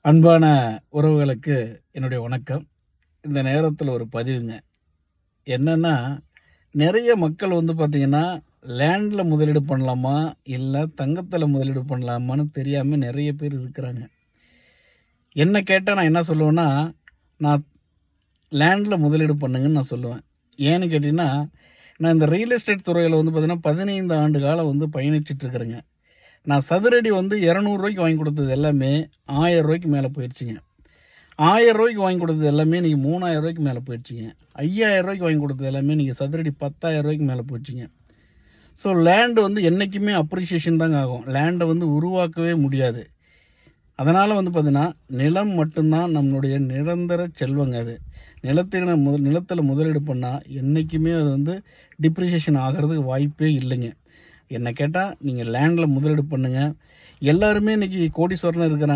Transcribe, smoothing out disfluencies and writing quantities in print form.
அன்பான உறவுகளுக்கு என்னுடைய வணக்கம். இந்த நேரத்தில் ஒரு பதிவுங்க. என்னன்னா, நெறைய மக்கள் பார்த்தீங்கன்னா, லேண்ட்ல முதலீடு பண்ணலாமா? இல்ல தங்கத்தில முதலீடு பண்ணலாமான்னு தெரியாம நெறைய பேர் இருக்கிறாங்க. என்ன கேட்டா நான் என்ன சொல்லுவேன்னா, நான் லேண்ட்ல முதலீடு பண்ணுங்கன்னு நான் சொல்லுவேன். ஏன்னு கேட்டீங்கன்னா, நான் இந்த ரியல் எஸ்டேட் துறையில பார்த்தீங்கன்னா, 15 ஆண்டு காலம் பயணிச்சுட்டு இருக்கிறேங்க. நான் சதுரடி ரூ. 200 வாங்கி கொடுத்தது எல்லாமே ரூ. 1000 மேல போயிருச்சுங்க. ரூ. 1000 வாங்கி கொடுத்தது எல்லாமே இன்னைக்கு ரூ. 3000 மேல போயிடுச்சுங்க. ரூ. 5000 வாங்கி கொடுத்தது எல்லாமே இன்னைக்கு சதுரடி ரூ. 10,000 மேல போச்சுங்க. ஸோ லேண்ட் என்னைக்குமே அப்ரிசியேஷன் தாங்க ஆகும். லேண்டை உருவாக்கவே முடியாது. அதனால் பார்த்தீங்கன்னா, நிலம் மட்டும்தான் நம்மளுடைய நிரந்தர செல்வங்க அது. நிலத்தில் முதலீடு பண்ணால் என்றைக்குமே அது டிப்ரிசியேஷன் ஆகிறதுக்கு வாய்ப்பே இல்லைங்க. என்ன கேட்டால் நீங்கள் லேண்டில் முதலீடு பண்ணுங்கள். எல்லாருமே இன்றைக்கி கோடீஸ்வரனாக இருக்கிறாங்க.